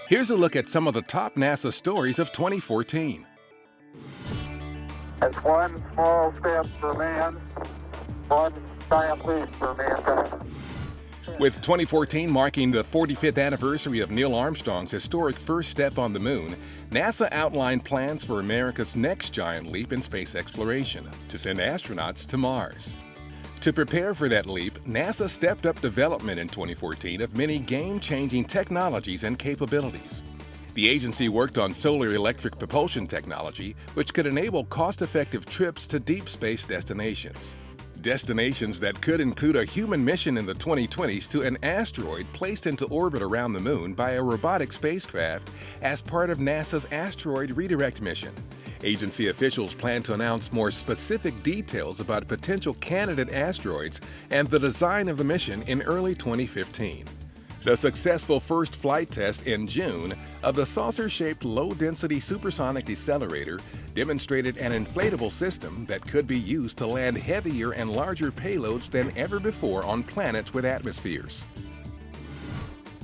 Here's a look at some of the top NASA stories of 2014. It's one small step for man, one giant leap for mankind. With 2014 marking the 45th anniversary of Neil Armstrong's historic first step on the moon, NASA outlined plans for America's next giant leap in space exploration, to send astronauts to Mars. To prepare for that leap, NASA stepped up development in 2014 of many game-changing technologies and capabilities. The agency worked on solar electric propulsion technology, which could enable cost-effective trips to deep space destinations. Destinations that could include a human mission in the 2020s to an asteroid placed into orbit around the moon by a robotic spacecraft as part of NASA's Asteroid Redirect mission. Agency officials plan to announce more specific details about potential candidate asteroids and the design of the mission in early 2015. The successful first flight test in June of the saucer-shaped low-density supersonic decelerator demonstrated an inflatable system that could be used to land heavier and larger payloads than ever before on planets with atmospheres.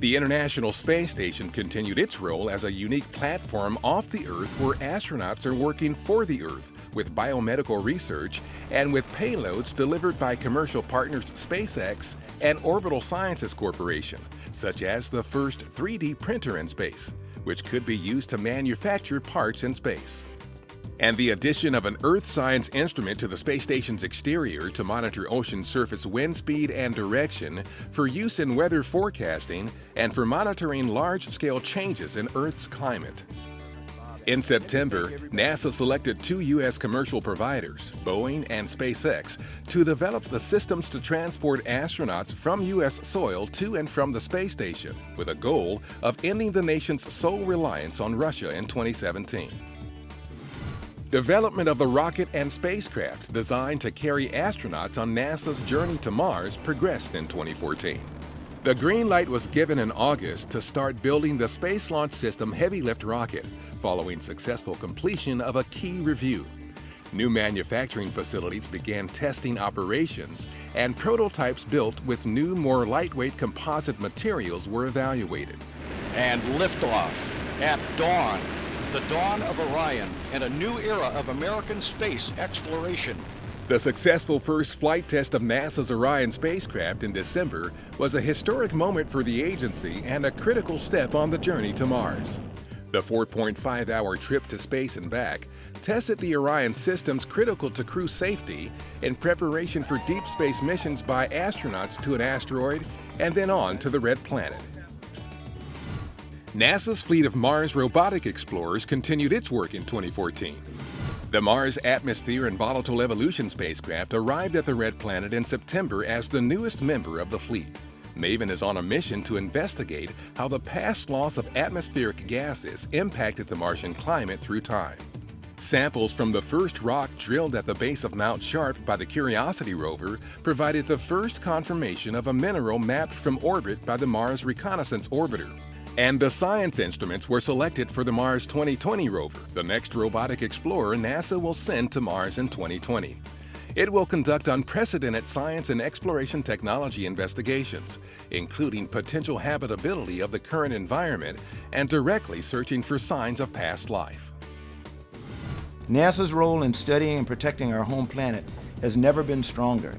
The International Space Station continued its role as a unique platform off the Earth where astronauts are working for the Earth with biomedical research and with payloads delivered by commercial partners SpaceX and Orbital Sciences Corporation, such as the first 3D printer in space, which could be used to manufacture parts in space. And the addition of an Earth science instrument to the space station's exterior to monitor ocean surface wind speed and direction for use in weather forecasting and for monitoring large-scale changes in Earth's climate. In September, NASA selected two U.S. commercial providers, Boeing and SpaceX, to develop the systems to transport astronauts from U.S. soil to and from the space station, with a goal of ending the nation's sole reliance on Russia in 2017. Development of the rocket and spacecraft designed to carry astronauts on NASA's journey to Mars progressed in 2014. The green light was given in August to start building the Space Launch System Heavy Lift rocket, following successful completion of a key review. New manufacturing facilities began testing operations, and prototypes built with new, more lightweight composite materials were evaluated. And liftoff at dawn. The dawn of Orion and a new era of American space exploration. The successful first flight test of NASA's Orion spacecraft in December was a historic moment for the agency and a critical step on the journey to Mars. The 4.5-hour trip to space and back tested the Orion systems critical to crew safety in preparation for deep space missions by astronauts to an asteroid and then on to the Red Planet. NASA's fleet of Mars robotic explorers continued its work in 2014. The Mars Atmosphere and Volatile Evolution spacecraft arrived at the Red Planet in September as the newest member of the fleet. MAVEN is on a mission to investigate how the past loss of atmospheric gases impacted the Martian climate through time. Samples from the first rock drilled at the base of Mount Sharp by the Curiosity rover provided the first confirmation of a mineral mapped from orbit by the Mars Reconnaissance Orbiter. And the science instruments were selected for the Mars 2020 rover, the next robotic explorer NASA will send to Mars in 2020. It will conduct unprecedented science and exploration technology investigations, including potential habitability of the current environment and directly searching for signs of past life. NASA's role in studying and protecting our home planet has never been stronger.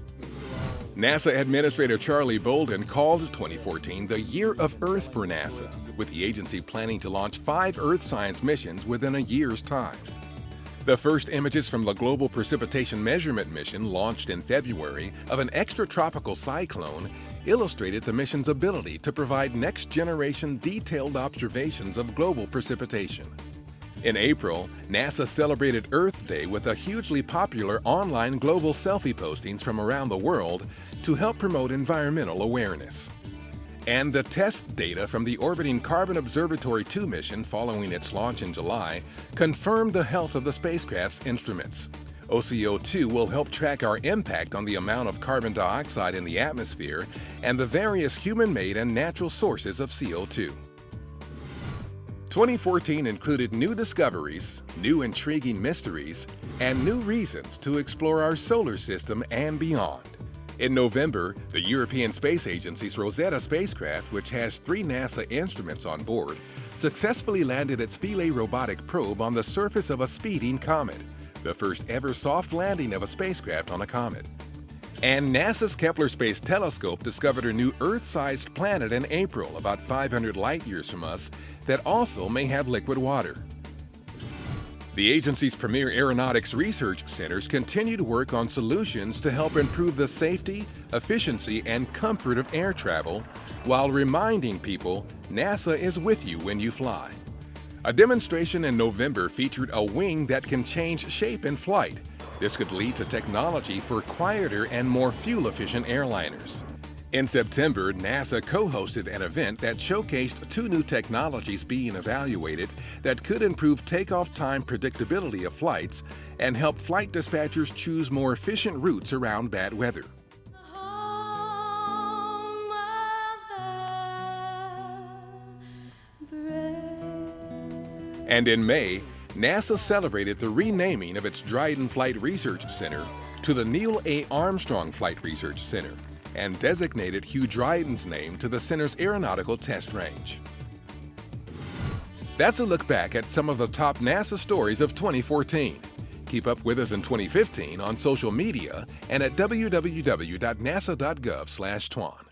NASA Administrator Charlie Bolden called 2014 the Year of Earth for NASA, with the agency planning to launch 5 Earth science missions within a year's time. The first images from the Global Precipitation Measurement Mission, launched in February, of an extratropical cyclone illustrated the mission's ability to provide next-generation detailed observations of global precipitation. In April, NASA celebrated Earth Day with a hugely popular online global selfie postings from around the world to help promote environmental awareness. And the test data from the orbiting Carbon Observatory 2 mission following its launch in July confirmed the health of the spacecraft's instruments. OCO2 will help track our impact on the amount of carbon dioxide in the atmosphere and the various human-made and natural sources of CO2. 2014 included new discoveries, new intriguing mysteries, and new reasons to explore our solar system and beyond. In November, the European Space Agency's Rosetta spacecraft, which has 3 NASA instruments on board, successfully landed its Philae robotic probe on the surface of a speeding comet, the first ever soft landing of a spacecraft on a comet. And NASA's Kepler Space Telescope discovered a new Earth-sized planet in April, about 500 light-years from us, that also may have liquid water. The agency's premier aeronautics research centers continue to work on solutions to help improve the safety, efficiency, and comfort of air travel, while reminding people NASA is with you when you fly. A demonstration in November featured a wing that can change shape in flight. This could lead to technology for quieter and more fuel-efficient airliners. In September, NASA co-hosted an event that showcased 2 new technologies being evaluated that could improve takeoff time predictability of flights and help flight dispatchers choose more efficient routes around bad weather. And in May, NASA celebrated the renaming of its Dryden Flight Research Center to the Neil A. Armstrong Flight Research Center, and designated Hugh Dryden's name to the center's aeronautical test range. That's a look back at some of the top NASA stories of 2014. Keep up with us in 2015 on social media and at www.nasa.gov/TWAN.